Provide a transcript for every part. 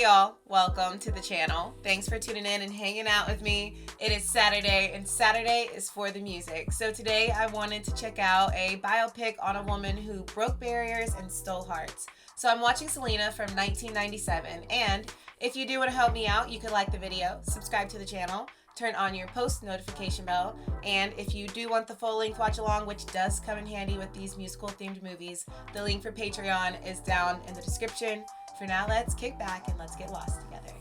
y'all, welcome to the channel. Thanks for tuning in and hanging out with me. It is Saturday and Saturday is for the music. So today I wanted to check out a biopic on a woman who broke barriers and stole hearts. So I'm watching Selena from 1997, and if you do want to help me out, you could like the video, subscribe to the channel, turn on your post notification bell, and if you do want the full length watch along, which does come in handy with these musical themed movies, the link for Patreon is down in the description. For now, let's kick back and let's get lost together.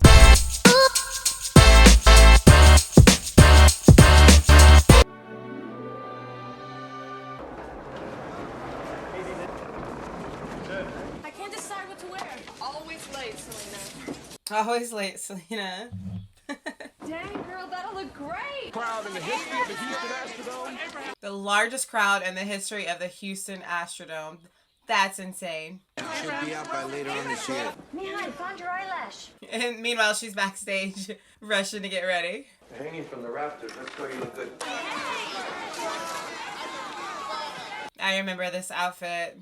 I can't decide what to wear. Always late, Selena. Always late, Selena. Dang, girl, that'll look great. Crowd in the history of the Houston Astrodome. The largest crowd in the history of the Houston Astrodome. That's insane. Should be out by later on this year. Mija, I found your eyelash. And meanwhile, she's backstage rushing to get ready. Hanging from the rafters. That's why you look good. I remember this outfit.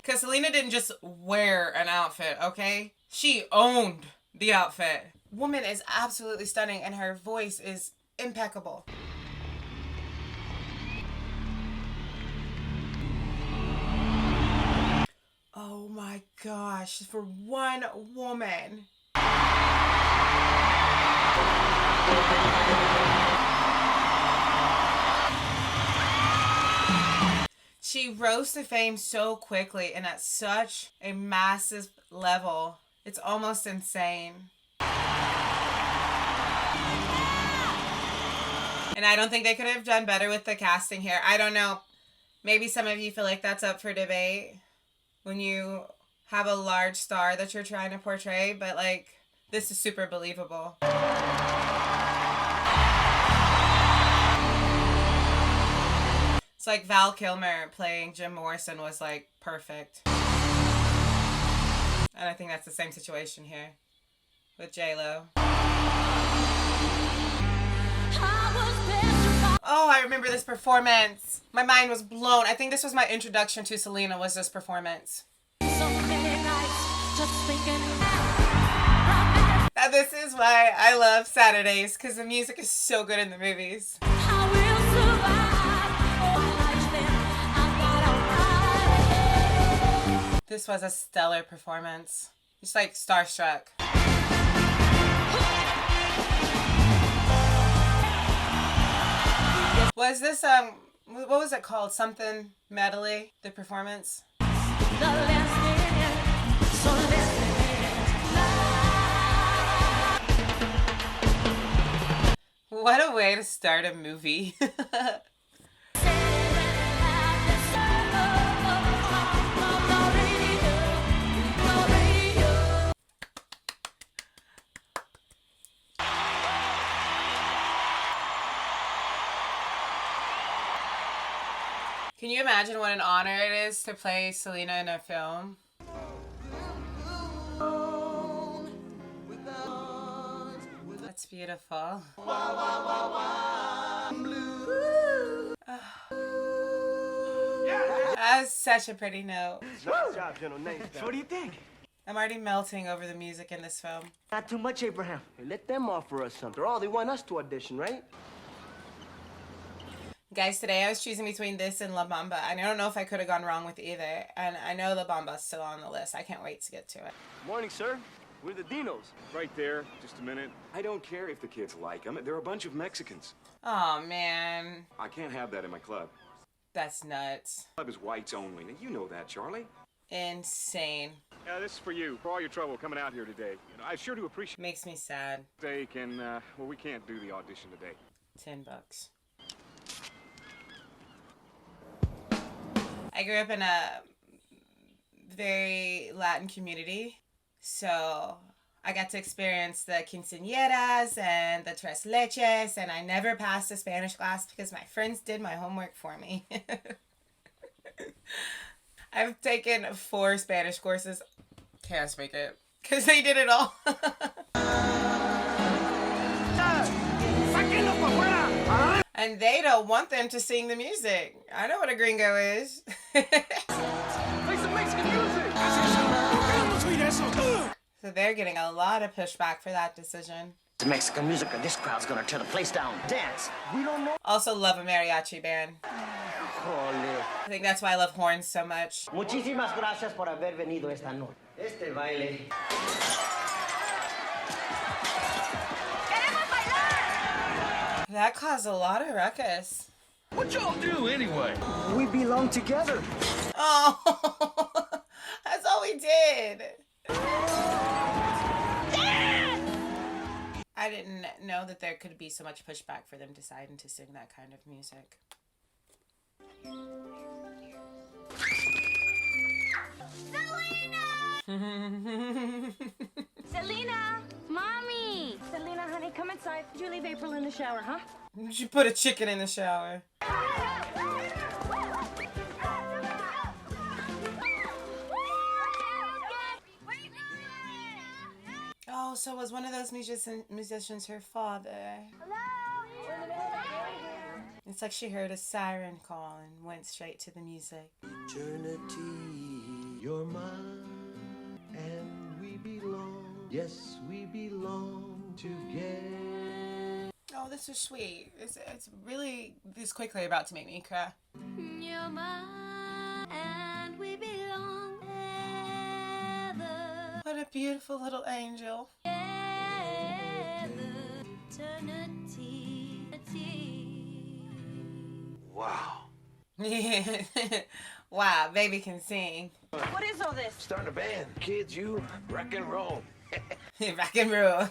Because Selena didn't just wear an outfit, okay? She owned the outfit. Woman is absolutely stunning and her voice is impeccable. Oh my gosh, for one woman. She rose to fame so quickly and at such a massive level. It's almost insane. And I don't think they could have done better with the casting here. I don't know. Maybe some of you feel like that's up for debate when you have a large star that you're trying to portray, but like, this is super believable. It's like Val Kilmer playing Jim Morrison was like perfect. And I think that's the same situation here with J-Lo. Oh, I remember this performance. My mind was blown. I think this was my introduction to Selena, was this performance. Now this is why I love Saturdays, because the music is so good in the movies. This was a stellar performance. Just like starstruck. Was this, what was it called? Something medley, the performance? What a way to start a movie. Can you imagine what an honor it is to play Selena in a film? That's beautiful. That's such a pretty note. Nice job, General. Nice job. What do you think? I'm already melting over the music in this film. Not too much, Abraham. Hey, let them offer us something. Or all they want us to audition, right? Guys, today I was choosing between this and La Bamba. I don't know if I could have gone wrong with either. And I know La Bamba's still on the list. I can't wait to get to it. Morning, sir. We're the Dinos. Right there, just a minute. I don't care if the kids like them. They're a bunch of Mexicans. Oh, man. I can't have that in my club. That's nuts. Club is whites only. Now, you know that, Charlie. Insane. Yeah, this is for you, for all your trouble coming out here today. You know, I sure do appreciate Makes me sad. the steak, and, well, we can't do the audition today. $10. I grew up in a very Latin community, so I got to experience the quinceañeras and the tres leches, and I never passed a Spanish class because my friends did my homework for me. I've taken 4 Spanish courses. Can't speak it because they did it all. And they don't want them to sing the music. I know what a gringo is. Play some Mexican music. So they're getting a lot of pushback for that decision. The Mexican music, and this crowd's gonna tear the place down. Dance. We don't know. Also love a mariachi band. Jole. I think that's why I love horns so much. Muchísimas gracias por haber venido esta noche. Este baile. That caused a lot of ruckus. What y'all do anyway? We belong together. Oh, that's all we did. I didn't know that there could be so much pushback for them deciding to sing that kind of music. Selena! Mommy! Selena, honey, come inside. Did you leave April in the shower, huh? She put a chicken in the shower. Oh, so was one of those musicians her father? It's like she heard a siren call and went straight to the music. Eternity, you're mine, and we belong. Yes, we belong together. Oh, this is sweet. It's really this quickly about to make me cry. You're mine, and we belong together. What a beautiful little angel. Wow. Wow, baby can sing. What is all this? Starting a band. Kids, you rock and roll. Rock and roll.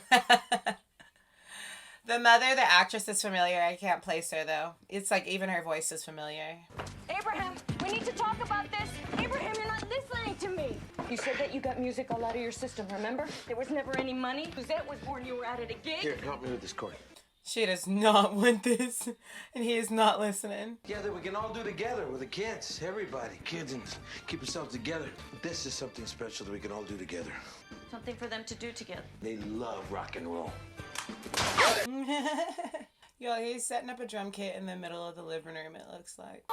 The mother, the actress, is familiar. I can't place her though. It's like even her voice is familiar. Abraham, we need to talk about this. Abraham, you're not listening to me. You said that you got music all out of your system, remember? There was never any money. Suzette was born, you were out at a gig. Here, help me with this cord. She does not want this, and he is not listening. Together, we can all do together with the kids. Everybody, kids, and keep yourself together. This is something special that we can all do together. Something for them to do together. They love rock and roll. Yo, he's setting up a drum kit in the middle of the living room, it looks like.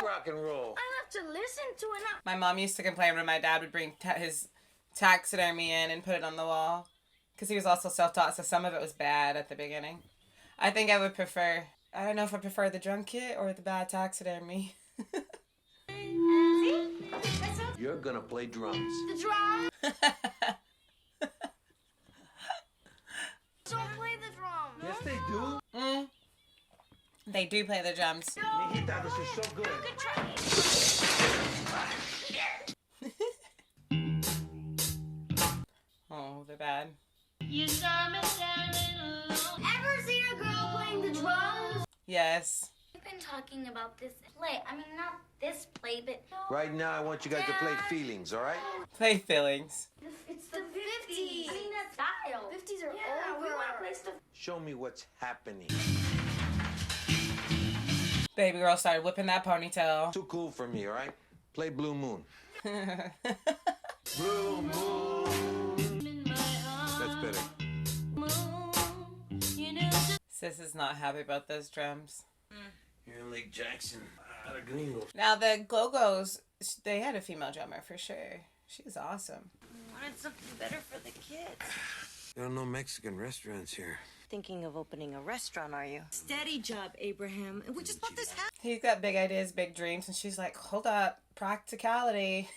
Rock and roll. I have to listen to it now. My mom used to complain when my dad would bring his taxidermy in and put it on the wall. Because he was also self-taught, so some of it was bad at the beginning. I think I would prefer, I don't know if I prefer the drum kit or the bad taxidermy. You're gonna play drums. The drum. Don't play the drum. Yes, they do. They do play the drums. Mijita, this is so good. Oh, they're bad. Ever seen a girl playing the drums? Yes. We've been talking about this play. I mean, not this play, but... Right now, I want you guys to play feelings, all right? Play feelings. It's the 50s. I mean, that style. 50s are over. We want to play stuff. Show me what's happening. Baby girl started whipping that ponytail. Too cool for me, all right? Play Blue Moon. Blue Moon. That's better. Sis is not happy about those drums. Here in Lake Jackson, out of Gringo. Now, the Go-Go's, they had a female drummer for sure. She was awesome. Wanted something better for the kids. There are no Mexican restaurants here. Thinking of opening a restaurant, are you? Steady job, Abraham. And we just bought this house. He's got big ideas, big dreams, and she's like, hold up, practicality.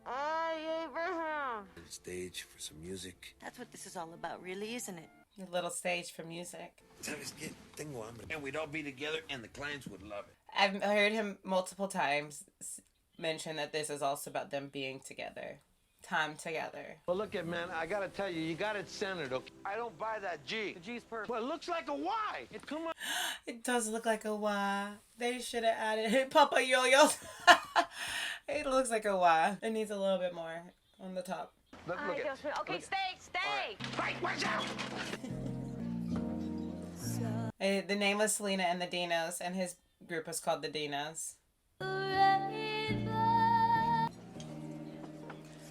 Abraham. Stage for some music. That's what this is all about, really, isn't it? A little stage for music. ¿Sabes qué? Tengo hambre. And we'd all be together, and the clients would love it. I've heard him multiple times mention that this is also about them being together. Time together. Well, look at man, I gotta tell you, you got it centered, okay? I don't buy that G. The G's perfect. Well, it looks like a Y. Come on. It does look like a Y. They should have added Papa Yo-Yo. It looks like a Y. It needs a little bit more on the top. Look at Okay, stay. Right, watch out! The name was Selena and the Dinos, and his group was called the Dinos.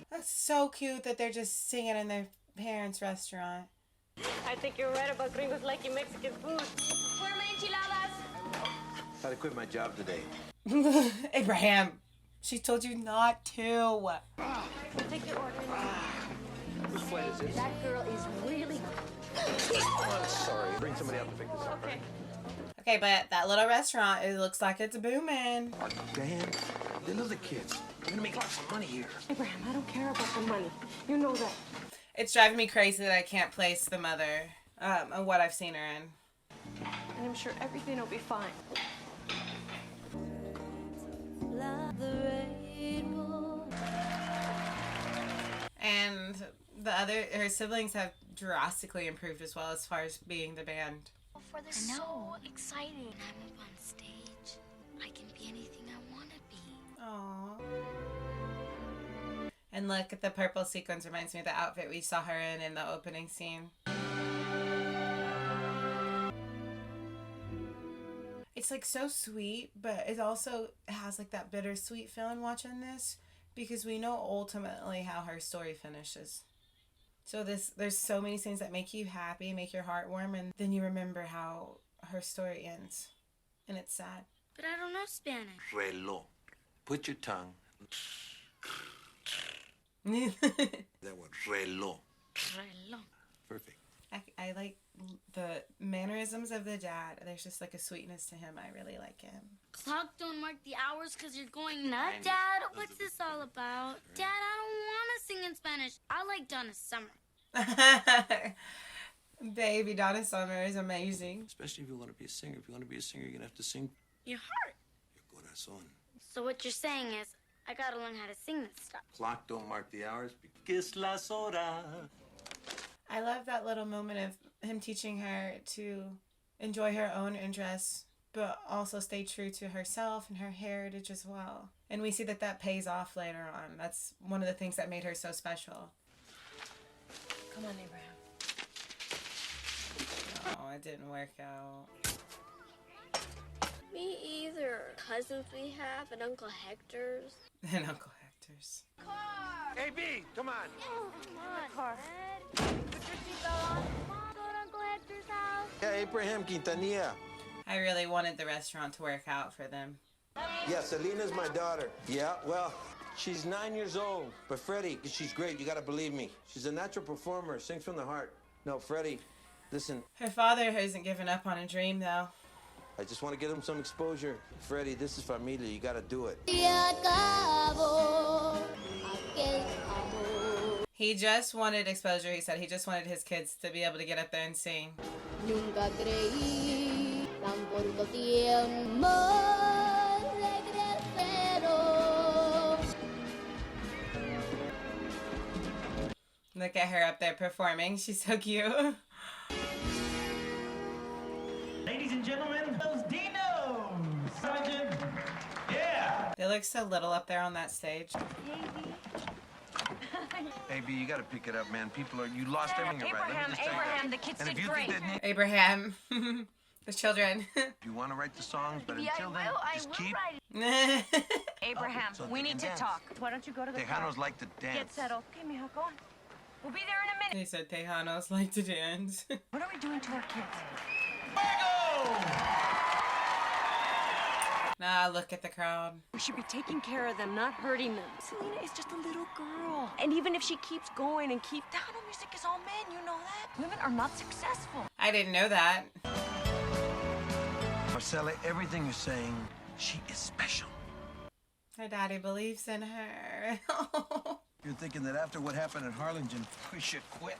That's so cute that they're just singing in their parents' restaurant. I think you're right about gringos liking Mexican food. Where are my enchiladas? Had to quit my job today. Abraham, She told you not to. Take your order. Which flight is this? That girl is really... Oh, I'm sorry. Bring somebody out to pick this up. Okay. Okay, but that little restaurant, it looks like it's booming. Our band, they love the kids. We're gonna make lots of money here. Abraham, I don't care about the money. You know that. It's driving me crazy that I can't place the mother of what I've seen her in. And I'm sure everything will be fine. And her siblings have drastically improved as well as far as being the band. For this so exciting. I'm up on stage. I can be anything I want to be. Aww. And look at the purple sequins, reminds me of the outfit we saw her in the opening scene. It's like so sweet, but it also has like that bittersweet feeling watching this because we know ultimately how her story finishes. So there's so many scenes that make you happy, make your heart warm, and then you remember how her story ends. And it's sad. But I don't know Spanish. Reloj. Put your tongue. That word. Reloj. Reloj. Perfect. I like the mannerisms of the dad. There's just like a sweetness to him. I really like him. Clock don't mark the hours because you're going nuts. Dad, what's this all about? Dad, I don't want to sing in Spanish. I like Donna Summer. Baby, Donna Summer is amazing. Especially if you want to be a singer. If you want to be a singer, you're going to have to sing Your heart. your corazón. So what you're saying is, I gotta learn how to sing this stuff. Clock don't mark the hours. Que es las horas. I love that little moment of him teaching her to enjoy her own interests, but also stay true to herself and her heritage as well. And we see that pays off later on. That's one of the things that made her so special. Come on, Abraham. Oh, it didn't work out. Me either. Cousins we have and Uncle Hector's. And Uncle Hector's. Hey, B, come on. Come on, car. Put your seatbelt on. Come on, go to Uncle Hector's house. Yeah, Abraham Quintanilla. I really wanted the restaurant to work out for them. Yeah, Selena's my daughter. Yeah, well, she's 9 years old. But Freddie, she's great. You gotta believe me. She's a natural performer. Sings from the heart. No, Freddie, listen. Her father hasn't given up on a dream, though. I just want to get him some exposure. Freddie, this is familia. You gotta do it. He just wanted exposure, he said. He just wanted his kids to be able to get up there and sing. Nunca creí tan corto tiempo regresero. Look at her up there performing. She's so cute. Ladies and gentlemen, those Dinos! Sergeant! Yeah! They look so little up there on that stage. Hey, B, you gotta pick it up, man. You lost everything right. Abraham, the kids did great. Abraham. The children. You want to write the songs, but Yeah, until then, just keep. Abraham, So we they need can to dance. talk. Why don't you go to the car? Tejanos like to dance. Get settled. Okay, mija, go on. We'll be there in a minute. He said Tejanos like to dance. What are we doing to our kids? Nah, look at the crowd. We should be taking care of them, not hurting them. Selena is just a little girl. And even if she keeps going and Tejano music is all men, you know that. Women are not successful. I didn't know that. Marcella, everything you're saying, she is special. Her daddy believes in her. You're thinking that after what happened at Harlingen, we should quit.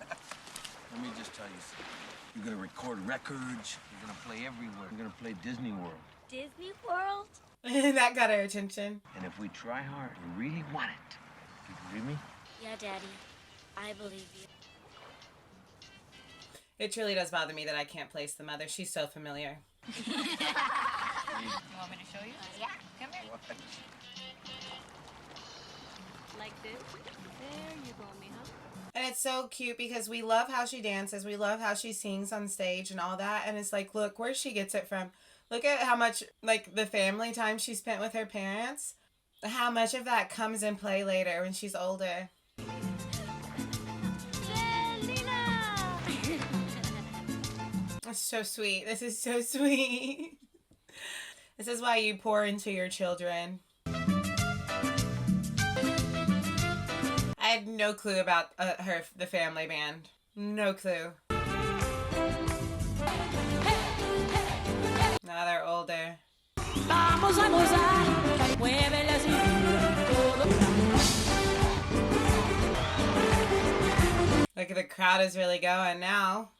Let me just tell you something. You're gonna record records. You're gonna play everywhere. You're gonna play Disney World. Disney World? That got her attention. And if we try hard and really want it, you believe me? Yeah, Daddy. I believe you. It truly does bother me that I can't place the mother. She's so familiar. You want me to show you? Yeah. Come here. Like this. There you go, mija. And it's so cute because we love how she dances. We love how she sings on stage and all that. And it's like, look where she gets it from. Look at how much, like, the family time she spent with her parents. How much of that comes in play later when she's older. Selena! It's so sweet. This is so sweet. This is why you pour into your children. no clue about the family band. No clue. Now they're older. Look at the crowd is really going now.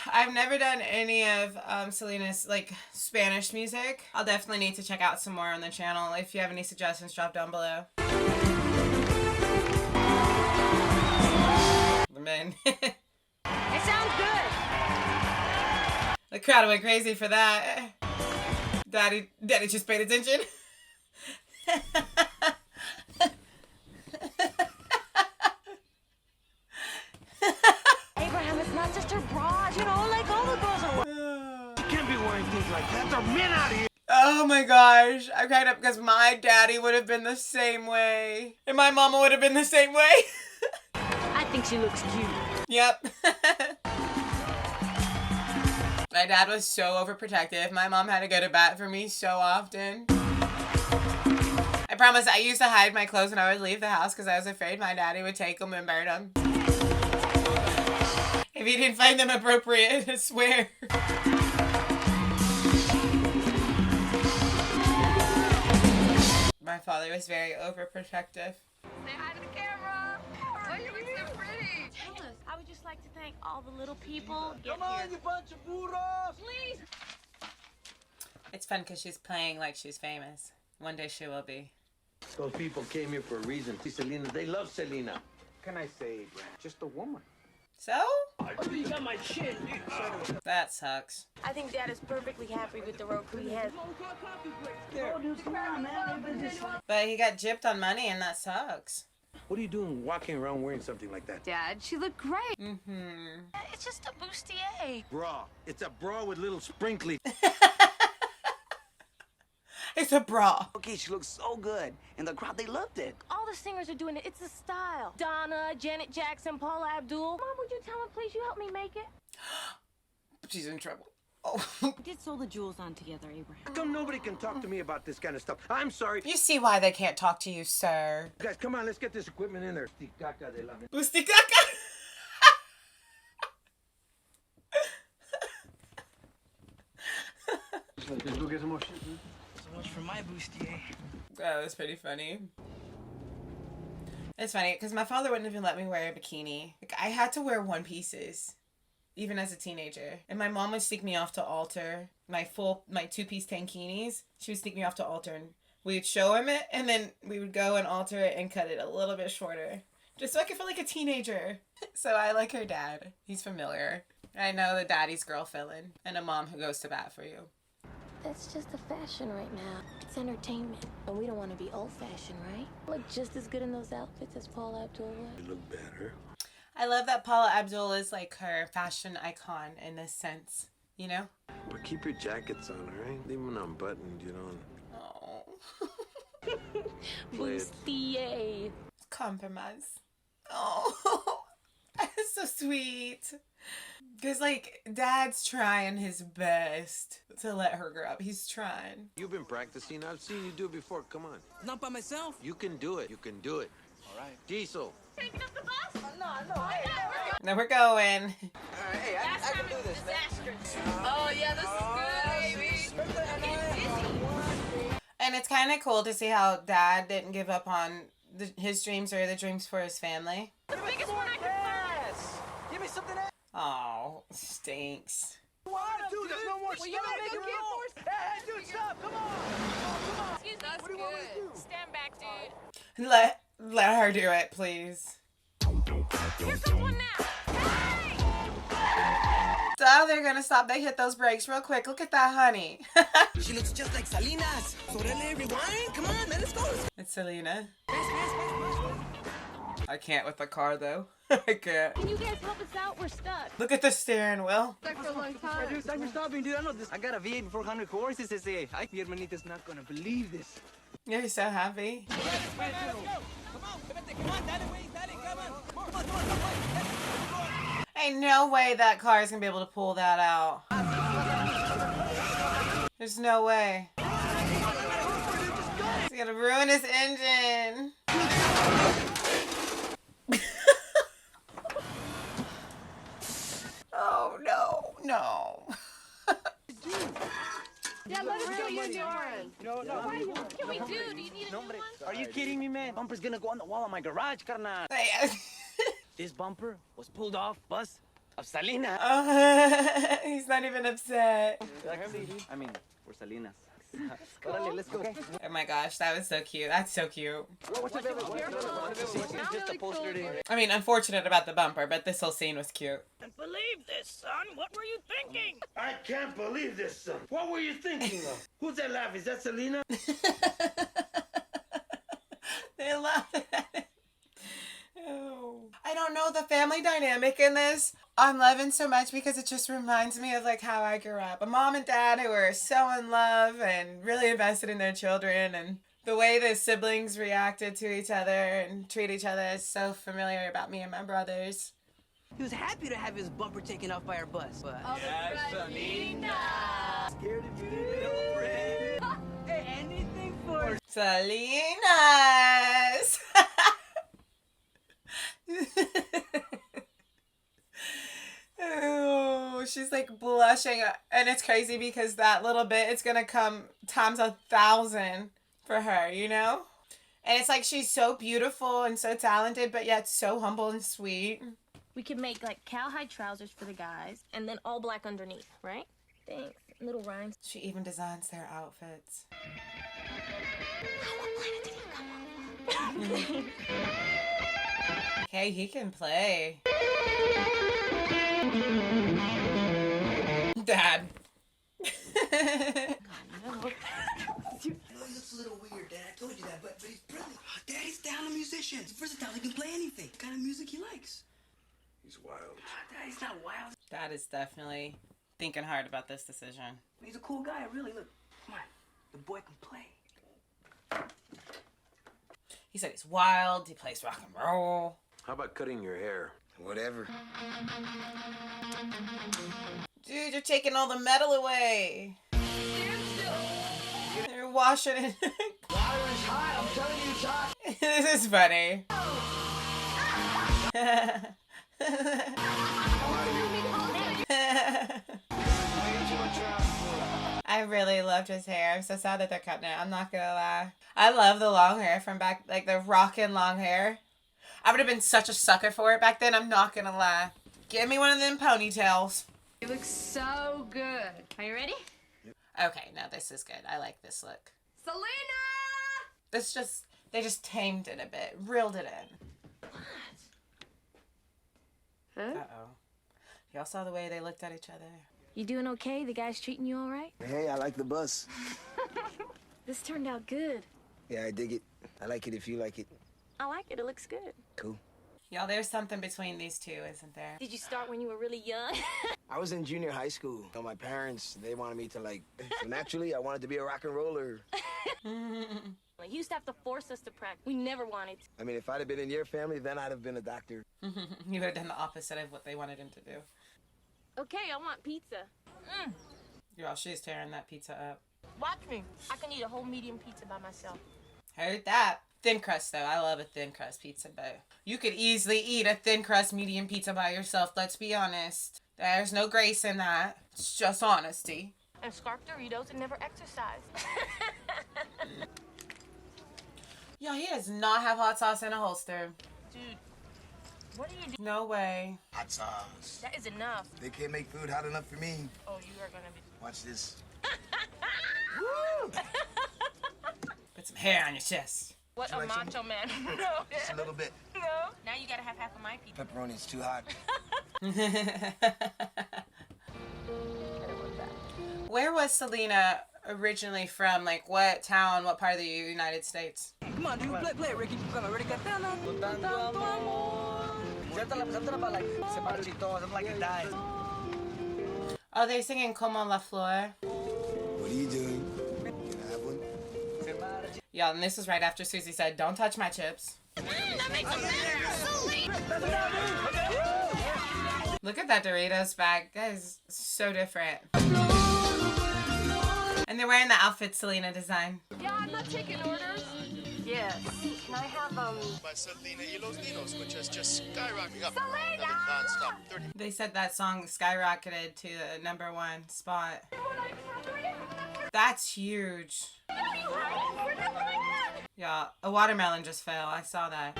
I've never done any of Selena's like Spanish music. I'll definitely need to check out some more on the channel. If you have any suggestions, drop down below. The men. It sounds good. The crowd went crazy for that. Daddy just paid attention. Abraham, it's not just her bras, you know, like all the girls are wearing. You can't be wearing things like that. They're men out of here. Oh my gosh. I cried up because my daddy would have been the same way. And my mama would have been the same way. I think she looks cute. Yep. My dad was so overprotective. My mom had to go to bat for me so often. I promise I used to hide my clothes when I would leave the house because I was afraid my daddy would take them and burn them. If he didn't find them appropriate, I swear. My father was very overprotective. Say hi to the camera. Oh, you look so pretty. Tell us. I would just like to thank all the little people. Come on, you bunch of burros. Please. It's fun because she's playing like she's famous. One day she will be. Those people came here for a reason. See, Selena, they love Selena. What can I say, Brad? Just a woman. So? You got my chin. That sucks. I think Dad is perfectly happy with the Roku he has. But he got gypped on money and that sucks. What are you doing walking around wearing something like that? Dad, she looked great. Mm-hmm. It's just a bustier. Bra. It's a bra with little sprinkly. It's a bra. Okay, she looks so good. And the crowd, they loved it. All the singers are doing it. It's a style. Donna, Janet Jackson, Paula Abdul. Mom, would you tell him, please? You help me make it. She's in trouble. Oh. Get sew the jewels on together, Abraham. How come nobody can talk to me about this kind of stuff? I'm sorry. You see why they can't talk to you, sir. Guys, come on, let's get this equipment in there. Busticaca. Let's go get some more shit, man. So much for my bustier. That was pretty funny. It's funny because my father wouldn't even let me wear a bikini. Like, I had to wear one pieces, even as a teenager. And my mom would sneak me off to altar. My two-piece tankinis. She would sneak me off to altar, and we'd show him it, and then we would go and alter it and cut it a little bit shorter, just so I could feel like a teenager. So I like her dad. He's familiar. I know the daddy's girl villain and a mom who goes to bat for you. That's just the fashion right now. It's entertainment. But we don't want to be old-fashioned, right? Look just as good in those outfits as Paula Abdul was. You look better. I love that Paula Abdul is like her fashion icon in this sense, you know? But keep your jackets on, all right? Leave them unbuttoned, you know. Oh. Bustier. Compromise. Oh, that's so sweet. Because, like, Dad's trying his best to let her grow up. He's trying. You've been practicing. I've seen you do it before. Come on. Not by myself. You can do it. You can do it. All right. Diesel. Taking up the bus? No. Hey, Now we're going. all right, hey, I can do this, man. Oh, yeah, this is good, baby. And it's kind of cool to see how Dad didn't give up on his dreams or the dreams for his family. The biggest one I can find. Give me something else. Oh, stinks. Dude, there's no more stuff. You gotta make a kid force. Hey, dude, stop. Come on. Excuse me. What do you want me to do? Stand back, dude. Let her do it, please. Here comes one now. Hey! Oh, they're gonna stop. They hit those brakes real quick. Look at that, honey. She looks just like Selena's. So really rewind. Come on, man, let's go. It's Selena. I can't with the car, though. I can't. Can you guys help us out? We're stuck. Look at the steering wheel. Stuck for a long time. Hey, dude, thanks for stopping, dude. I know this. I got a V8 400 horses. Mi hermanita's not gonna believe this. You're so happy. Ain't no way that car is gonna be able to pull that out. There's no way. It's gonna ruin his engine. Oh, no, no. Yeah, let us go. You're doing. No. What can we do? Do you need a new one? Are you kidding me, man? Bumper's gonna go on the wall of my garage, carnal. This bumper was pulled off bus of Selena. He's not even upset. I mean, for Selena's. Órale, let's go. Oh my gosh, that was so cute. That's so cute. What's your favorite? Just a poster to... I mean, unfortunate about the bumper, but this whole scene was cute. Can't believe this, son. What were you thinking? I can't believe this, son. What were you thinking of? Who's that laugh? Is that Selena? They laugh at it. Oh. I don't know the family dynamic in this. I'm loving so much because it just reminds me of like how I grew up. A mom and dad who were so in love and really invested in their children, and the way the siblings reacted to each other and treat each other is so familiar about me and my brothers. He was happy to have his bumper taken off by our bus, but... Yes, Selena. Scared of you, little friend. Hey, anything for... Selena's! Oh, she's like blushing, and it's crazy because that little bit, it's gonna come times 1,000 for her, you know? And it's like she's so beautiful and so talented, but yet so humble and sweet. We could make like cowhide trousers for the guys and then all black underneath, right? Thanks. Little rhymes. She even designs their outfits. What planet did he come on? Okay, he can play. Dad. It looks a little weird, Dad. I told you that, but he's brilliant. Daddy's down a musician. He's versatile. He can play anything. What kind of music he likes. He's wild. Daddy's not wild. Dad is definitely thinking hard about this decision. He's a cool guy, really. Look, come on. The boy can play. He said he's wild. He plays rock and roll. How about cutting your hair? Whatever. Dude, you're taking all the metal away. You're washing it. Water is hot. I'm telling you, it's hot. This is funny. I really loved his hair. I'm so sad that they're cutting it. I'm not gonna lie. I love the long hair from back, like the rockin' long hair. I would have been such a sucker for it back then. I'm not gonna lie. Give me one of them ponytails. You look so good. Are you ready? Okay, no, this is good. I like this look. Selena! They just tamed it a bit, reeled it in. Huh? Uh-oh. Y'all saw the way they looked at each other. You doing okay? The guy's treating you all right? Hey, I like the bus. This turned out good. Yeah, I dig it. I like it if you like it. I like it. It looks good. Cool. Y'all, there's something between these two, isn't there? Did you start when you were really young? I was in junior high school. So my parents, they wanted me to like... So naturally, I wanted to be a rock and roller. You used to have to force us to practice. We never wanted to. I mean, if I'd have been in your family, then I'd have been a doctor. You would have done the opposite of what they wanted him to do. Okay, I want pizza. Y'all, she's tearing that pizza up. Watch me. I can eat a whole medium pizza by myself. Heard that. Thin crust, though. I love a thin crust pizza, but you could easily eat a thin crust medium pizza by yourself. Let's be honest. There's no grace in that. It's just honesty. And scarf Doritos and never exercise. Yo, he does not have hot sauce in a holster. Dude, what are you doing? No way. Hot sauce. That is enough. They can't make food hot enough for me. Oh, you are gonna be... Watch this. Woo! Put some hair on your chest. What a macho man. No. Just a little bit. No. Now you gotta have half of my pizza. Pepperoni's too hot. Where was Selena originally from? Like, what town, what part of the United States? Come on, dude, play it, Ricky. Come on, ready, got down. Like it died. Oh, they're singing Como la Flor. What are you doing? Can I have one? Yeah, and this was right after Susie said, "Don't touch my chips." Look at that Doritos bag. That is so different. And they're wearing the outfit Selena designed. Yeah, I'm not taking orders. Yes. Can I have, By Selena y los Ninos, which has just skyrocketing up Selena! non-stop 30. They said that song skyrocketed to the #1 spot. That's huge. Yeah, a watermelon just fell. I saw that.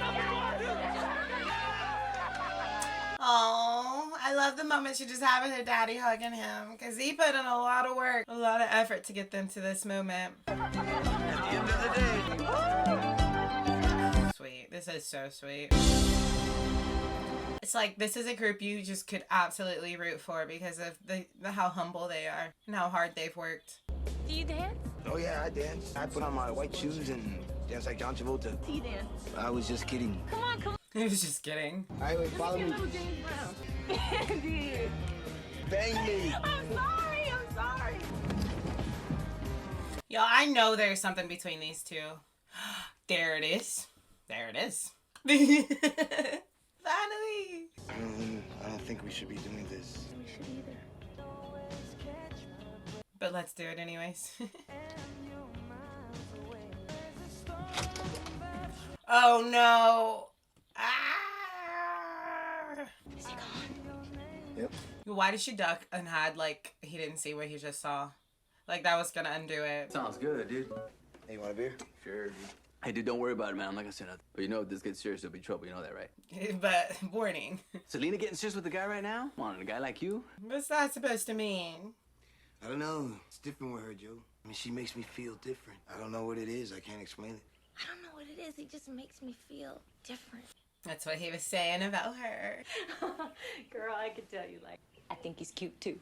Oh, I love the moment she just had with her daddy hugging him because he put in a lot of work, a lot of effort to get them to this moment. At the end of the day. Sweet. This is so sweet. It's like this is a group you just could absolutely root for because of the how humble they are and how hard they've worked. do you dance? Oh, yeah, I dance. I put on my white shoes and dance like John Travolta. Do you dance? I was just kidding. Come on, come on. He was just kidding. All right, wait, follow me. Little James Brown. Dude. Bang me. I'm sorry, I'm sorry. Yo, I know there's something between these two. There it is. There it is. Finally. I don't think we should be doing this. We should either. But let's do it anyways. Oh no. Ah. Is he gone? Yep. Why did she duck and hide like he didn't see what he just saw? Like that was gonna undo it. Sounds good, dude. Hey, you want a beer? Sure, dude. Hey, dude, don't worry about it, man. I'm not gonna say nothing. But you know, if this gets serious, there'll be trouble. You know that, right? But warning. Selena getting serious with a guy right now? Come on, a guy like you? What's that supposed to mean? I don't know. It's different with her, Joe. I mean, she makes me feel different. I don't know what it is. I can't explain it. I don't know what it is. It just makes me feel different. That's what he was saying about her. Girl, I can tell you, like, I think he's cute too.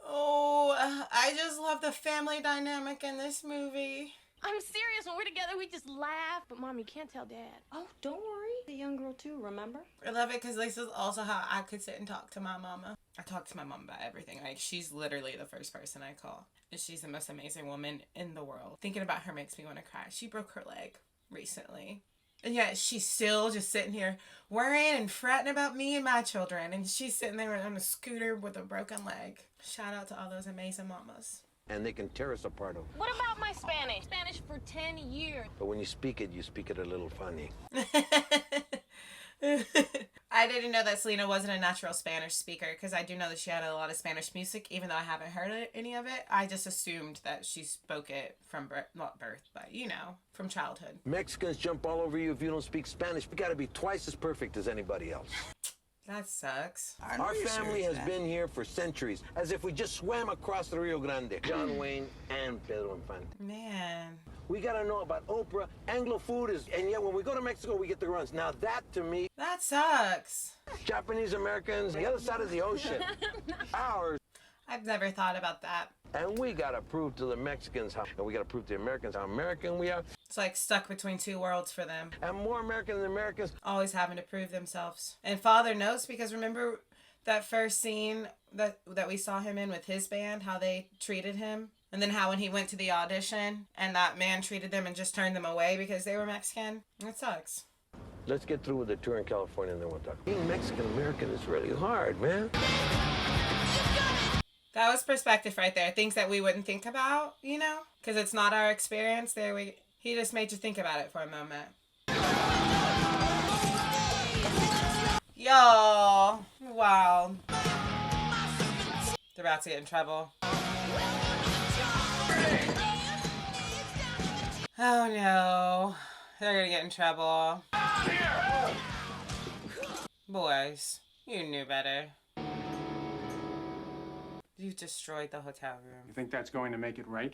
Oh, I just love the family dynamic in this movie. I'm serious. When we're together, we just laugh. But Mom, you can't tell Dad. Oh, don't worry. The young girl too, remember? I love it because this is also how I could sit and talk to my mama. I talk to my mom about everything. Like, she's literally the first person I call. And she's the most amazing woman in the world. Thinking about her makes me want to cry. She broke her leg recently. And yet she's still just sitting here worrying and fretting about me and my children. And she's sitting there on a scooter with a broken leg. Shout out to all those amazing mamas. And they can tear us apart. What about my Spanish? Spanish for 10 years. But when you speak it a little funny. I didn't know that Selena wasn't a natural Spanish speaker because I do know that she had a lot of Spanish music, even though I haven't heard any of it. I just assumed that she spoke it from not birth, but you know, from childhood. Mexicans jump all over you if you don't speak Spanish. We gotta be twice as perfect as anybody else. That sucks. Our family has been here for centuries, as if we just swam across the Rio Grande. John Wayne and Pedro Infante. Man. We gotta know about Oprah, Anglo food is, and yet when we go to Mexico, we get the runs. Now that, to me... That sucks. Japanese Americans, the other side of the ocean. Ours. I've never thought about that. And we gotta prove to the Mexicans how, and we gotta prove to the Americans how American we are. It's like stuck between two worlds for them. And more American than Americans. Always having to prove themselves. And Father knows because remember that first scene that we saw him in with his band, how they treated him? And then how when he went to the audition and that man treated them and just turned them away because they were Mexican? That sucks. Let's get through with the tour in California and then we'll talk. Being Mexican-American is really hard, man. That was perspective right there. Things that we wouldn't think about, you know? Because it's not our experience. He just made you think about it for a moment. Y'all. Wow. They're about to get in trouble. Oh no. They're gonna get in trouble. Boys, you knew better. You destroyed the hotel room. You think that's going to make it right?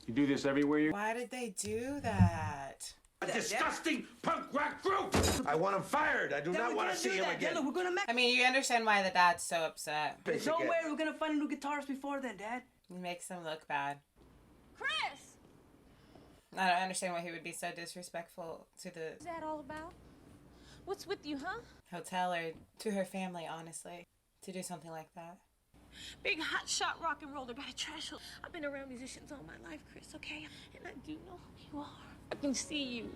You do this everywhere you... Why did they do that? A disgusting punk rock group! I want him fired. I do not want to see him again. We're gonna I mean, you understand why the dad's so upset. There's no way we're gonna find a new guitarist before then, Dad. He makes them look bad. Chris! I don't understand why he would be so disrespectful to the What's that all about? What's with you, huh? hotel or to her family, honestly, to do something like that. Big hot shot rock and roller, got a trash hole. I've been around musicians all my life, Chris, okay? And I do know who you are. I can see you.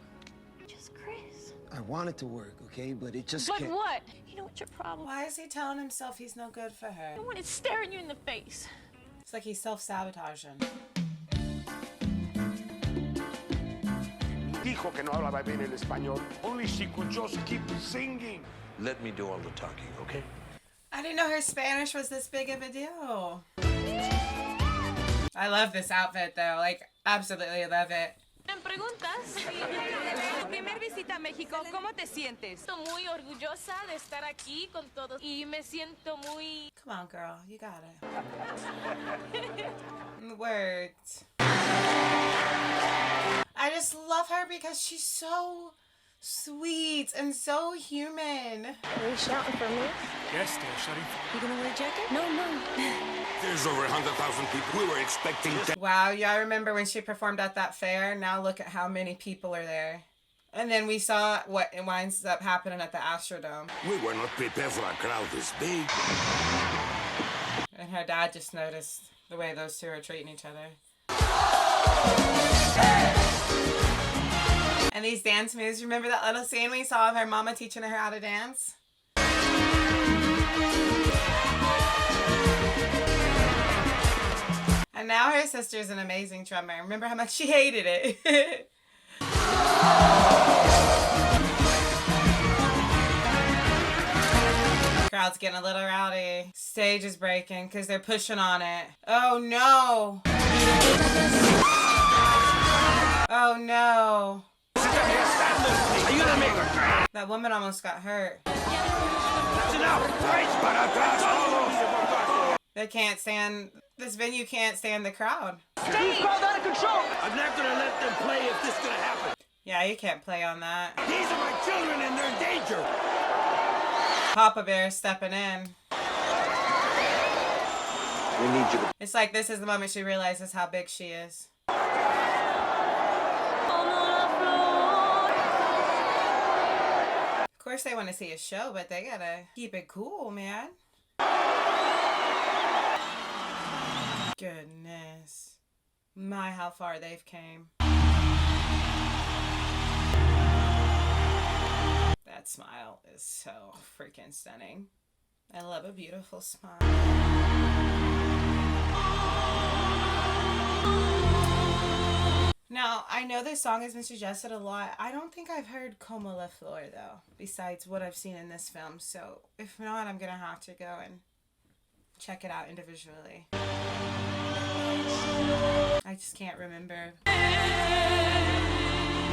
Just Chris. I want it to work, okay? But it just But can't. what? You know what your problem? Why is he telling himself he's no good for her? No one is staring you in the face. It's like he's self-sabotaging. dijo que no hablaba bien el español. Only she could just keep singing. Let me do all the talking, okay? I didn't know her Spanish was this big of a deal. I love this outfit though, like absolutely love it. Preguntas. Tu primer visita a México, ¿cómo te sientes? Estoy muy orgullosa de estar aquí con todos y me siento muy... Come on, girl, you got it. Words. I just love her because she's so sweet and so human. Are you shouting for me? Yes, they're shouting. You gonna wear a jacket? No. There's over 100,000 people. We were expecting... Wow, y'all remember when she performed at that fair? Now look at how many people are there. And then we saw what winds up happening at the Astrodome. We were not prepared for a crowd this big. And her dad just noticed the way those two are treating each other. And these dance moves, remember that little scene we saw of her mama teaching her how to dance? And now her sister's an amazing drummer. Remember how much she hated it? Crowd's getting a little rowdy. Stage is breaking because they're pushing on it. Oh no! Oh no! That woman almost got hurt. They can't stand, this venue can't stand the crowd. This crowd's out of control. I'm not gonna let them play if this is gonna happen. Yeah, you can't play on that. These are my children and they're in danger. Papa Bear stepping in. We need you to... It's like this is the moment she realizes how big she is. Of course they want to see a show, but they gotta keep it cool, man. Goodness. My, how far they've came. That smile is so freaking stunning. I love a beautiful smile. Now, I know this song has been suggested a lot. I don't think I've heard Como La Flor, though, besides what I've seen in this film. So, if not, I'm going to have to go and check it out individually. I just can't remember.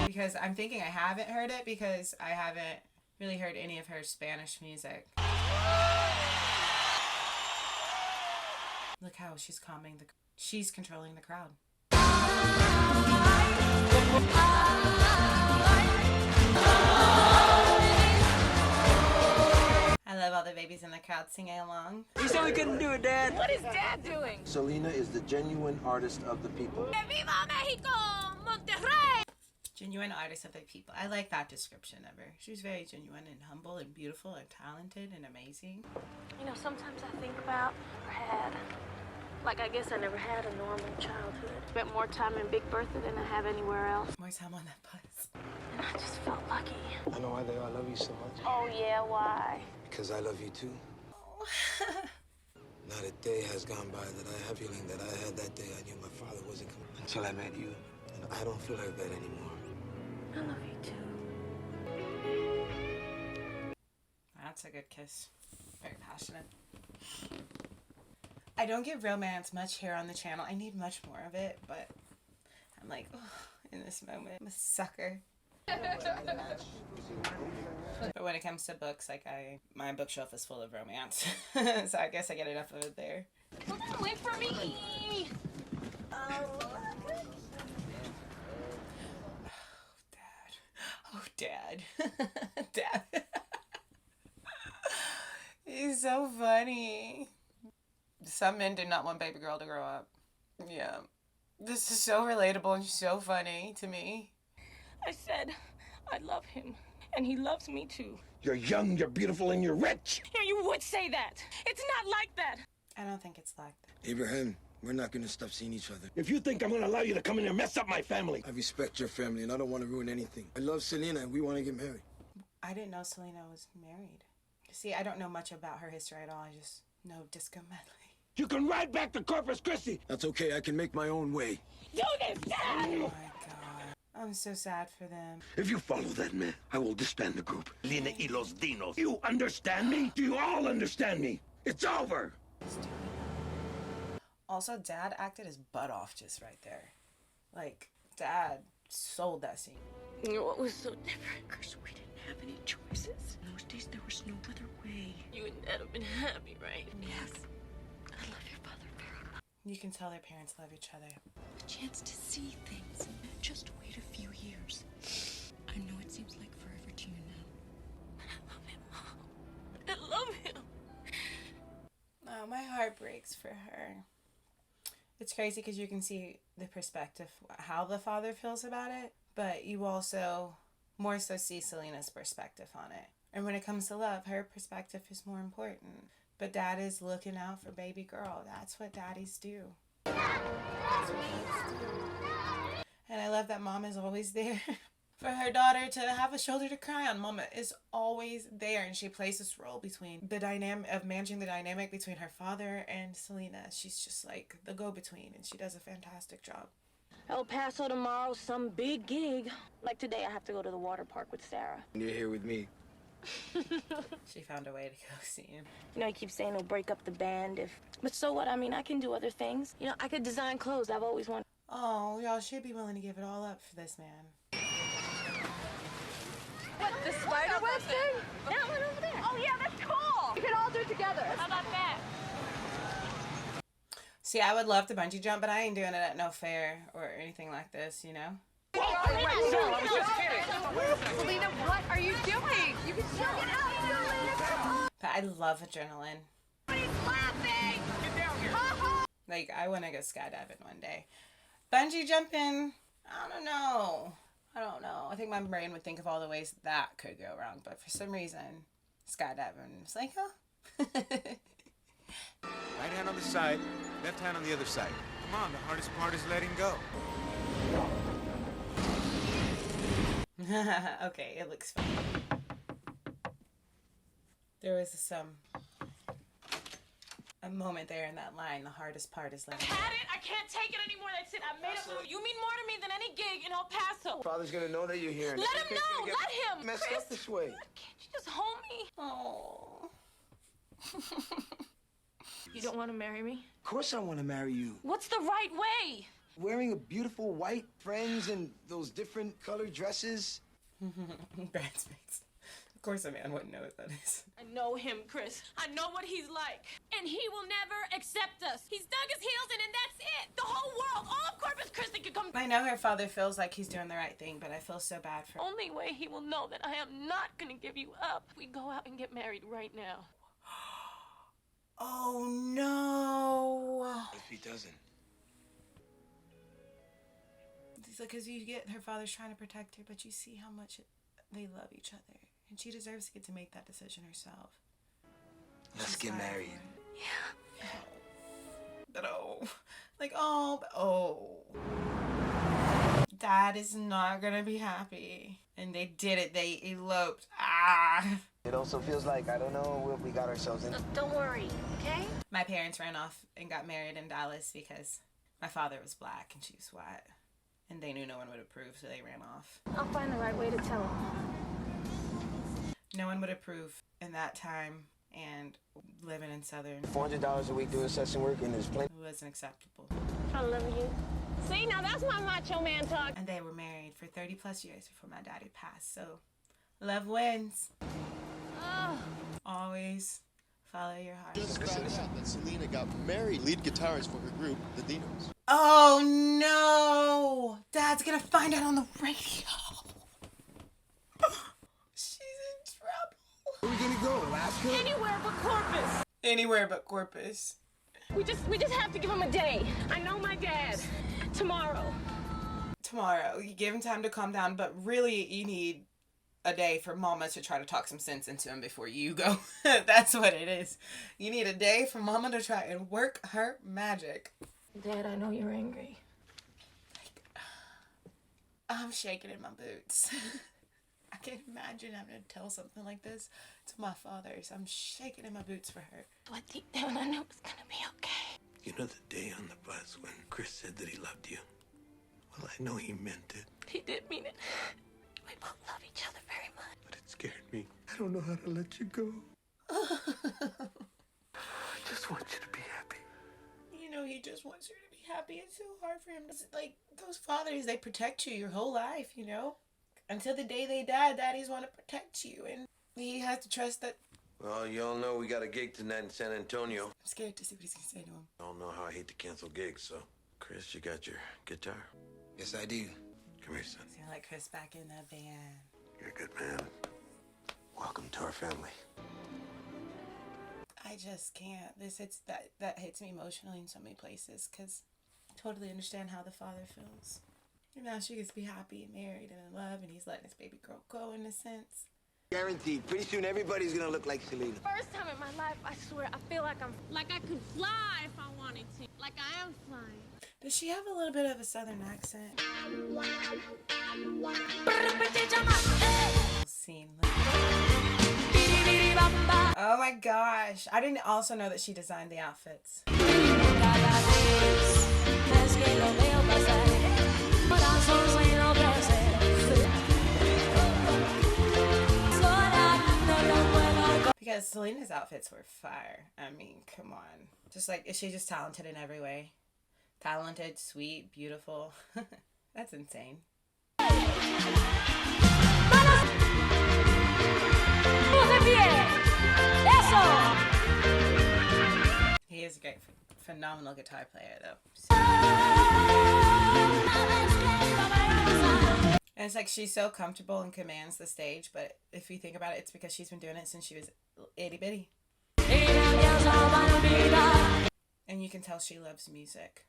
Because I'm thinking I haven't heard it because I haven't really heard any of her Spanish music. Look how she's calming the... She's controlling the crowd. I love all the babies in the crowd singing along. You said we couldn't do it, Dad. What is Dad doing? Selena is the genuine artist of the people. ¡Viva México! ¡Monterrey! Genuine artist of the people. I like that description of her. She was very genuine and humble and beautiful and talented and amazing. You know, sometimes I think about like, I guess I never had a normal childhood. Spent more time in Big Bertha than I have anywhere else. More time on that bus. And I just felt lucky. I know why they all love you so much. Oh, yeah, why? Because I love you too. Not a day has gone by that I have a feeling that I had that day I knew my father wasn't coming. Until I met you. And I don't feel like that anymore. I love you too. That's a good kiss. Very passionate. I don't get romance much here on the channel. I need much more of it, but I'm like, oh, in this moment, I'm a sucker. But when it comes to books, like my bookshelf is full of romance. So I guess I get enough of it there. Wait for me! Oh, Dad. Dad. He's so funny. Some men do not want baby girl to grow up. Yeah. This is so relatable and so funny to me. I said I love him, and he loves me too. You're young, you're beautiful, and you're rich. Yeah, you would say that. It's not like that. I don't think it's like that. Abraham, we're not gonna stop seeing each other. If you think I'm gonna allow you to come in here and mess up my family. I respect your family and I don't want to ruin anything. I love Selena and we want to get married. I didn't know Selena was married. See, I don't know much about her history at all. I just know Disco Medley. You can ride back to Corpus Christi. That's okay, I can make my own way. Do this, Dad! Oh my God. I'm so sad for them. If you follow that man, I will disband the group. Selena y los Dinos. You understand me? Do you all understand me? It's over! Also, Dad acted his butt off just right there. Like, Dad sold that scene. You know what was so different? Because we didn't have any choices. In those days, there was no other way. You and Dad have been happy, right? Yes. I love your father very much. You can tell their parents love each other. A chance to see things. Just wait a few years. I know it seems like forever to you now. But I love him, Mom. I love him. Oh, my heart breaks for her. It's crazy because you can see the perspective, how the father feels about it, but you also more so see Selena's perspective on it. And when it comes to love, her perspective is more important. But Dad is looking out for baby girl. That's what daddies do. That's what dads do. And I love that Mom is always there for her daughter to have a shoulder to cry on. Mama is always there, and she plays this role between the dynamic of managing the dynamic between her father and Selena. She's just like the go-between, and she does a fantastic job. El Paso tomorrow, some big gig. Like today, I have to go to the water park with Sarah. You're here with me. She found a way to go see him. You know, he keeps saying he'll break up the band if... But so what? I mean, I can do other things. You know, I could design clothes. I've always wanted... Oh, y'all should be willing to give it all up for this man. What, the spider web thing? That one over there. Oh, yeah, that's cool. We can all do it together. How about that? See, I would love to bungee jump, but I ain't doing it at no fair or anything like this, you know? Selena, what are you doing? You can still get out. But I love adrenaline. He's laughing. Get down here. Like, I want to go skydiving one day. Bungee jumping, I don't know. I think my brain would think of all the ways that could go wrong, but for some reason, skydiving is like, oh. Right hand on the side, left hand on the other side. Come on, the hardest part is letting go. Okay, it looks fun. There was a moment there in that line. The hardest part is letting go. Had it. I can't take it anymore. That's it. I made up. You mean more to me than any gig in El Paso. Father's gonna know that you're here. Let him know. Let him. Messed Chris, up this way. can't you just hold me? Oh. You don't want to marry me? Of course I want to marry you. What's the right way? Wearing a beautiful white friends and those different colored dresses. Bridesmaids. Of course a man wouldn't know what that is. I know him, Chris. I know what he's like. And he will never accept us. He's dug his heels in and that's it. The whole world, all of Corpus Christi could come. I know her father feels like he's doing the right thing, but I feel so bad for her. Only way he will know that I am not going to give you up. We go out and get married right now. Oh, no. If he doesn't? It's like, because you get her father's trying to protect her, but you see how much they love each other. And she deserves to get to make that decision herself. Let's get married. Yeah. But oh. Like, oh, but oh. Dad is not going to be happy. And they did it. They eloped. Ah. It also feels like, I don't know what we got ourselves in. Don't worry, okay? My parents ran off and got married in Dallas because my father was black and she was white. And they knew no one would approve, so they ran off. I'll find the right way to tell him. No one would approve in that time, and living in Southern. $400 a week doing session work, and there's plenty. It wasn't acceptable. I love you. See, now that's my macho man talk. And they were married for 30 plus years before my daddy passed, so love wins. Always follow your heart. Just found out that Selena got married, lead guitarist for her group, the Dinos. Oh no! Dad's gonna find out on the radio. She's in trouble. Where are we gonna go, Alaska? Anywhere but Corpus. Anywhere but Corpus. We just have to give him a day. I know my dad. Tomorrow. You give him time to calm down, but really you need a day for Mama to try to talk some sense into him before you go. That's what it is. You need a day for Mama to try and work her magic. Dad, I know you're angry. I'm shaking in my boots. I can't imagine having to tell something like this to my father, so I'm shaking in my boots for her. But deep down, I know it's gonna be okay. You know the day on the bus when Chris said that he loved you? Well, I know he meant it. He did mean it. We both love each other very much. But it scared me. I don't know how to let you go. I just want you to be happy. You know, he just wants you to be happy. It's so hard for him. It's like those fathers, they protect you your whole life, you know? Until the day they die, daddies want to protect you. And he has to trust that. Well, you all know we got a gig tonight in San Antonio. I'm scared to see what he's going to say to him. I don't know how I hate to cancel gigs, so. Chris, you got your guitar? Yes, I do. Come here, son. He's going to let Chris back in the band. You're a good man. Welcome to our family. I just can't. That hits me emotionally in so many places, because I totally understand how the father feels. And now she gets to be happy and married and in love, and he's letting his baby girl go in a sense. Guaranteed. Pretty soon everybody's gonna look like Selena. First time in my life, I swear, I feel like I could fly if I wanted to. Like I am flying. Does she have a little bit of a southern accent? Scene. Oh my gosh. I didn't also know that she designed the outfits. Because Selena's outfits were fire. I mean, come on. Just like, is she just talented in every way? Talented, sweet, beautiful. That's insane. He is a great, phenomenal guitar player, though. And it's like she's so comfortable and commands the stage, but if you think about it, it's because she's been doing it since she was itty bitty. And you can tell she loves music.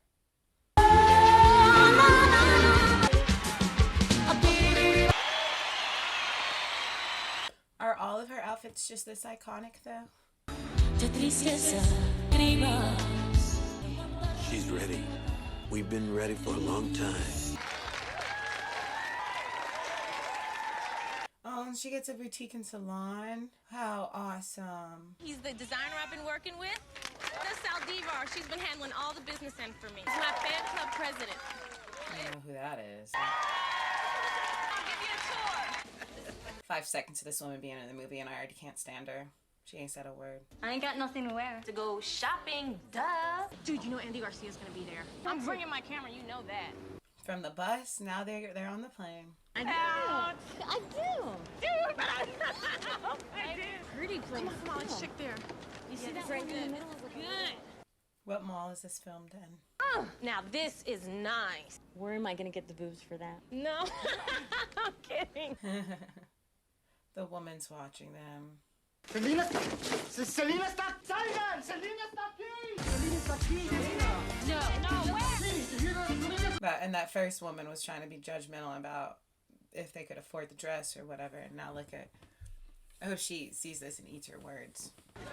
Are all of her outfits just this iconic, though? She's ready. We've been ready for a long time. Oh, and she gets a boutique and salon. How awesome. He's the designer I've been working with. That's Saldivar. She's been handling all the business end for me. He's my fan club president. I don't know who that is. I'll give you a tour. 5 seconds of this woman being in the movie and I already can't stand her. She ain't said a word. I ain't got nothing to wear. To go shopping, duh. Dude, you know Andy Garcia's gonna be there. I'm bringing my camera, you know that. From the bus, now they're on the plane. I do. I do. Dude, but I do. Pretty place. Come on, let's check there. You see that right in the middle? Good. What mall is this filmed in? Oh, now this is nice. Where am I gonna get the boobs for that? No, I'm kidding. The woman's watching them. Selena, Selena, stop! Selena, stop, please! Selena, stop, please! No, where? And that first woman was trying to be judgmental about if they could afford the dress or whatever. And now look at, oh, she sees this and eats her words.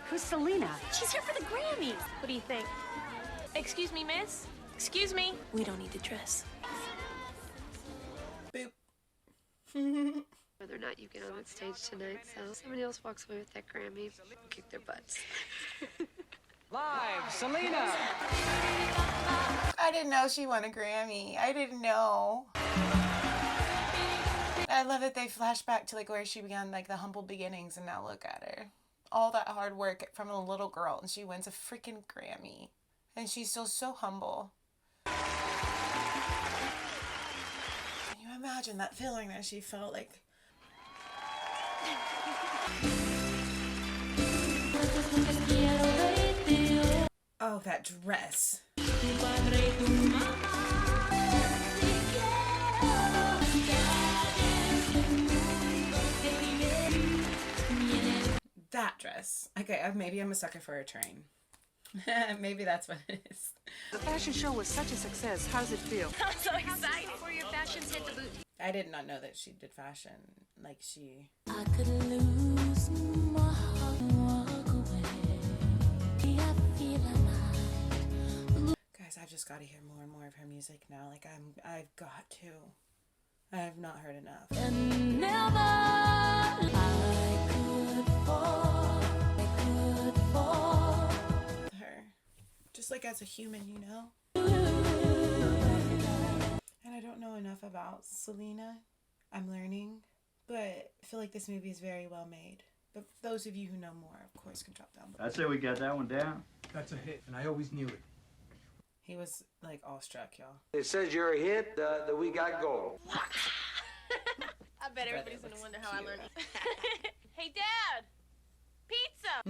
Who's Selena? She's here for the Grammys. What do you think? Excuse me, miss? Excuse me? We don't need the dress. Boop. Whether or not you get on that stage tonight, so somebody else walks away with that Grammy, kick their butts. Live, Selena! I didn't know she won a Grammy. I didn't know. I love that they flash back to like where she began, like the humble beginnings, and now look at her. All that hard work from a little girl, and she wins a freaking Grammy. And she's still so humble. Can you imagine that feeling that she felt like? Oh, that dress. That dress. Okay, maybe I'm a sucker for a train. Maybe that's what it is. The fashion show was such a success. How does it feel? I'm so excited. Before your fashions hit the boot. I did not know that she did fashion. Like she... I could lose my heart and walk away. I feel alive. Guys, I've just got to hear more and more of her music now. Like I've got to. I have not heard enough. And never I could fall. Her. Just like as a human, you know? And I don't know enough about Selena. I'm learning, but I feel like this movie is very well made. But those of you who know more, of course, can drop down below. I'd say we got that one down. That's a hit, and I always knew it. He was like awestruck, y'all. It says you're a hit, that we got gold. I bet everybody's gonna wonder how I learned it. Hey, Dad! Pizza!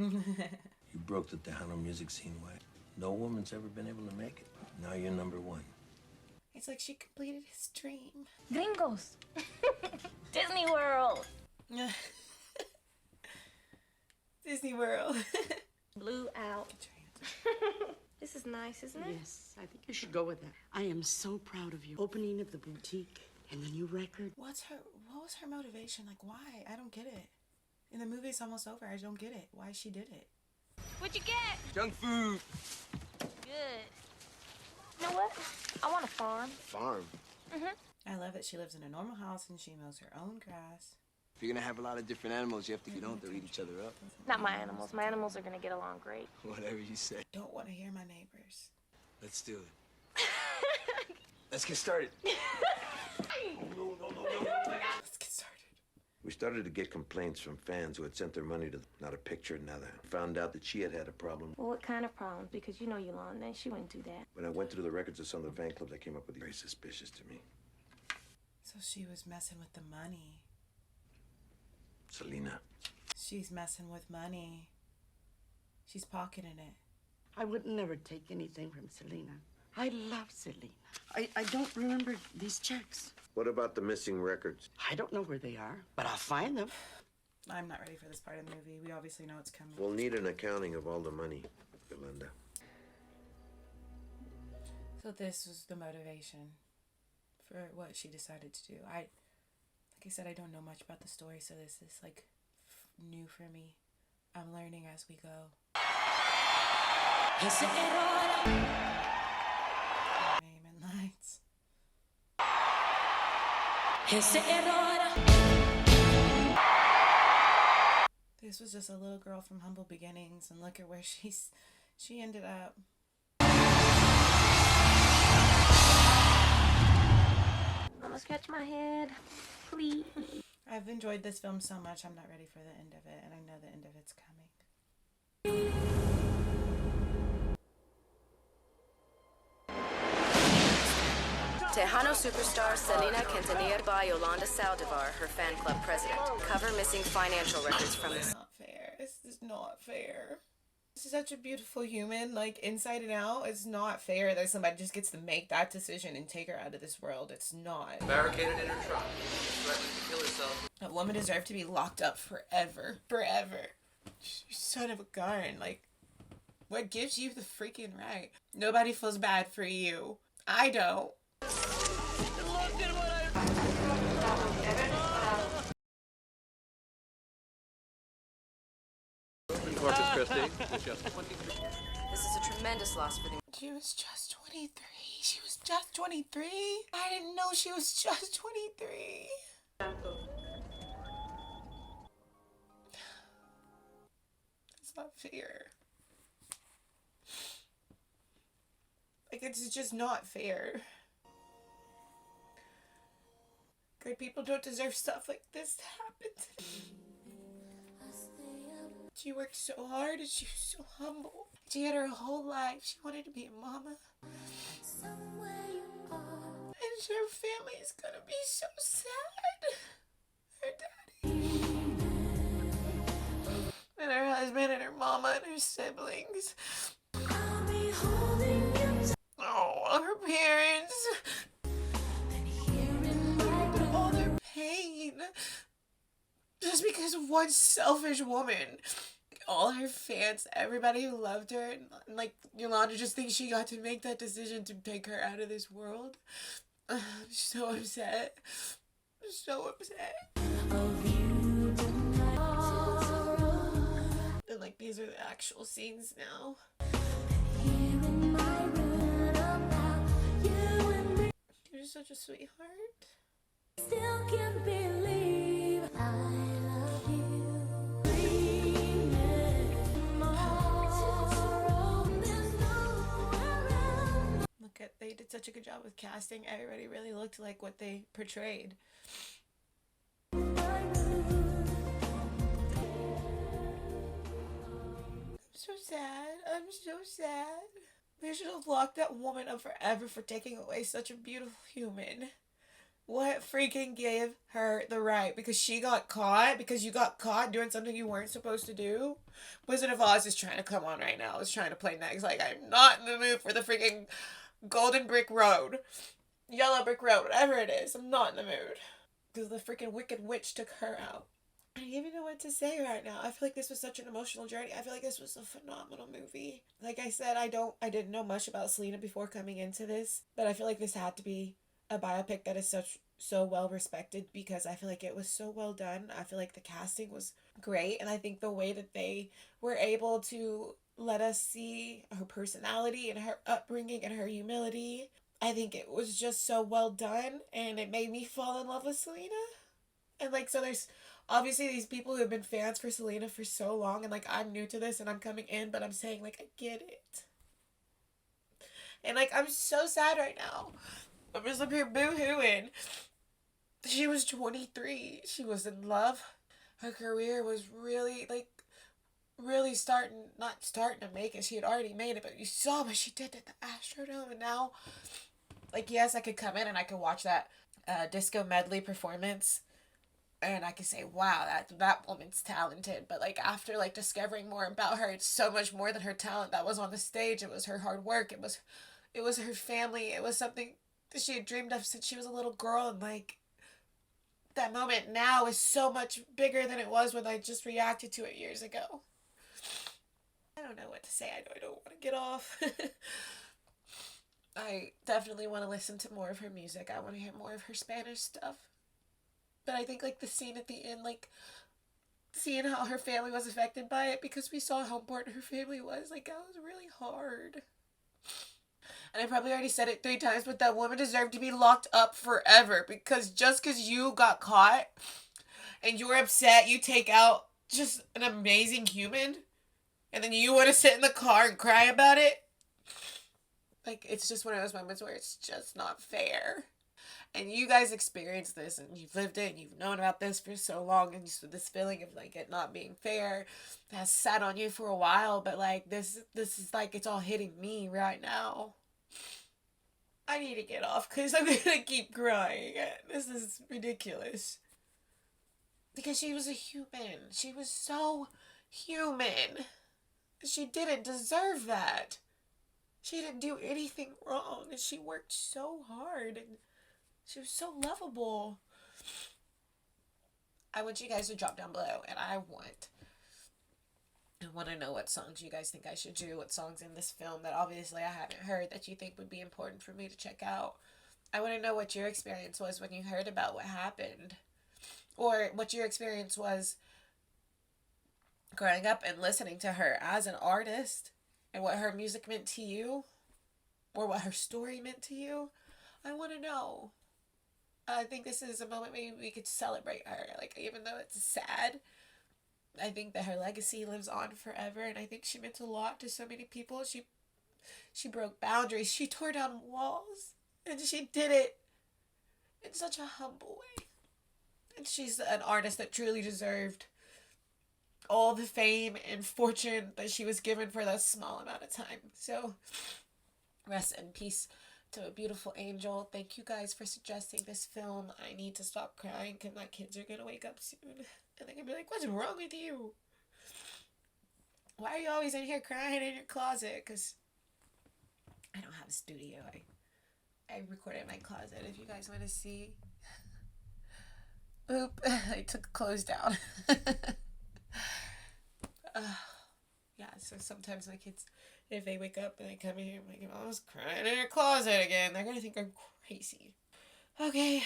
You broke the Tejano music scene, White. No woman's ever been able to make it. Now you're number one. It's like she completed his dream. Gringos! Disney World! Disney World. Blew out. This is nice, isn't it? Yes, I think you should go with that. I am so proud of you. Opening of the boutique and the new record. What was her motivation? Like, why? I don't get it. In the movie, it's almost over. I don't get it. Why she did it. What'd you get? Junk food. Good. You know what? I want a farm. Farm. I love that she lives in a normal house and she mows her own grass. If you're gonna have a lot of different animals, you have to get on to eat each other up. Not my animals. My animals are gonna get along great. Whatever you say. Don't want to hear my neighbors. Let's do it. Let's get started. Let's get started. We started to get complaints from fans who had sent their money to not a picture, another. Found out that she had a problem. Well, what kind of problems? Because you know Yolanda, she wouldn't do that. When I went through the records of some of the fan clubs, I came up with very suspicious to me. So she was messing with the money. Selena. She's messing with money. She's pocketing it. I would never take anything from Selena. I love Selena. I don't remember these checks. What about the missing records? I don't know where they are, but I'll find them. I'm not ready for this part of the movie. We obviously know it's coming. We'll need an accounting of all the money, Yolanda. So this was the motivation for what she decided to do. Like I said, I don't know much about the story, so this is like new for me. I'm learning as we go. Name and lights. This was just a little girl from humble beginnings, and look at where she ended up. I'm gonna scratch my head, please. I've enjoyed this film so much, I'm not ready for the end of it, and I know the end of it's coming. Tejano superstar Selena Quintanilla by Yolanda Saldivar, her fan club president. Cover missing financial records from this. Not fair. This is not fair. This is such a beautiful human, like inside and out. It's not fair that somebody just gets to make that decision and take her out of this world. It's not. Barricaded in her trunk. Threatening to kill herself. A woman deserves to be locked up forever. Forever. You son of a gun. Like, what gives you the freaking right? Nobody feels bad for you. I don't. Look at what Corpus Christi. This is a tremendous loss for the... She was just 23. She was just 23. I didn't know she was just 23. It's not fair. Like, it's just not fair. Good people don't deserve stuff like this to happen to them. She worked so hard and she was so humble. She had her whole life. She wanted to be a mama. And her family is gonna be so sad. Her daddy. And her husband and her mama and her siblings. Oh, her parents. All their pain. Just because of one selfish woman. All her fans, everybody who loved her, and like Yolanda just thinks she got to make that decision to take her out of this world. I'm so upset. I'm so upset. And like these are the actual scenes now. You're such a sweetheart. Still can't believe I love you. Dreaming tomorrow, there's nowhere else. Look they did such a good job with casting. Everybody really looked like what they portrayed. I'm so sad. I'm so sad. They should have locked that woman up forever for taking away such a beautiful human. What freaking gave her the right? Because she got caught? Because you got caught doing something you weren't supposed to do? Wizard of Oz is trying to come on right now. It's trying to play next. Like, I'm not in the mood for the freaking golden brick road. Yellow brick road. Whatever it is. I'm not in the mood. Because the freaking wicked witch took her out. I don't even know what to say right now. I feel like this was such an emotional journey. I feel like this was a phenomenal movie. Like I said, I didn't know much about Selena before coming into this. But I feel like this had to be a biopic that is so well respected because I feel like it was so well done. I feel like the casting was great, and I think the way that they were able to let us see her personality and her upbringing and her humility, I think it was just so well done, and it made me fall in love with Selena. And like, so there's obviously these people who have been fans for Selena for so long, and like, I'm new to this and I'm coming in, but I'm saying like, I get it. And like, I'm so sad right now. I'm just up here boo-hooing. She was 23. She was in love. Her career was really, like, really not starting to make it. She had already made it, but you saw what she did at the Astrodome. And now, like, yes, I could come in and I could watch that disco medley performance. And I could say, wow, that woman's talented. But, like, after, like, discovering more about her, it's so much more than her talent that was on the stage. It was her hard work. It was her family. It was something that she had dreamed of since she was a little girl, and like that moment now is so much bigger than it was when I just reacted to it years ago. I don't know what to say. I don't want to get off. I definitely want to listen to more of her music. I want to hear more of her Spanish stuff. But I think like the scene at the end, like seeing how her family was affected by it, because we saw how important her family was, like that was really hard. And I probably already said it 3 times, but that woman deserved to be locked up forever. Because just because you got caught and you're upset, you take out just an amazing human. And then you want to sit in the car and cry about it. Like, it's just one of those moments where it's just not fair. And you guys experienced this and you've lived it and you've known about this for so long. And so this feeling of like it not being fair has sat on you for a while. But like this is like it's all hitting me right now. I need to get off because I'm going to keep crying. This is ridiculous. Because she was a human. She was so human. She didn't deserve that. She didn't do anything wrong. And she worked so hard. And she was so lovable. I want you guys to drop down below. And I want to know what songs you guys think I should do, what songs in this film that obviously I haven't heard that you think would be important for me to check out. I want to know what your experience was when you heard about what happened, or what your experience was growing up and listening to her as an artist, and what her music meant to you, or what her story meant to you. I want to know. I think this is a moment maybe we could celebrate her, like even though it's sad. I think that her legacy lives on forever, and I think she meant a lot to so many people. She broke boundaries. She tore down walls, and she did it in such a humble way. And she's an artist that truly deserved all the fame and fortune that she was given for that small amount of time. So, rest in peace to a beautiful angel. Thank you guys for suggesting this film. I need to stop crying because my kids are going to wake up soon. And they're going to be like, what's wrong with you? Why are you always in here crying in your closet? Because I don't have a studio. I record in my closet if you guys want to see. Oop, I took clothes down. Yeah, so sometimes my kids, if they wake up and they come in here, I'm like, Mom's crying in her closet again. They're going to think I'm crazy. Okay.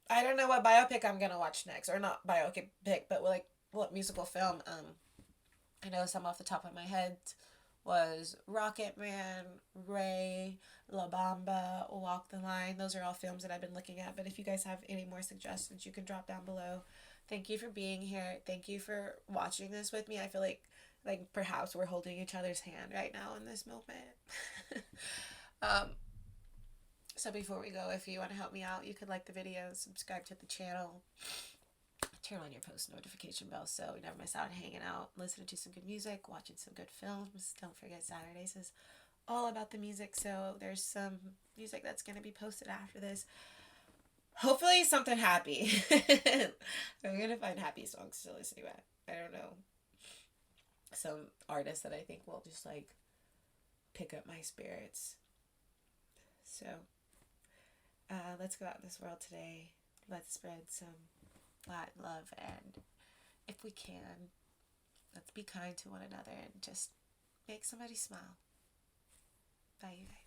I don't know what biopic I'm going to watch next. Or not biopic, but like what musical film. I know some off the top of my head was Rocket Man, Ray, La Bamba, Walk the Line. Those are all films that I've been looking at. But if you guys have any more suggestions, you can drop down below. Thank you for being here. Thank you for watching this with me. I feel like perhaps we're holding each other's hand right now in this moment. So before we go, if you want to help me out, you could like the video, subscribe to the channel, turn on your post notification bell so you never miss out on hanging out, listening to some good music, watching some good films. Don't forget Saturdays is all about the music, so there's some music that's going to be posted after this. Hopefully something happy. I'm going to find happy songs to listen to. I don't know. Some artists that I think will just like pick up my spirits. So let's go out in this world today. Let's spread some light, love, and if we can, let's be kind to one another and just make somebody smile. Bye, you guys.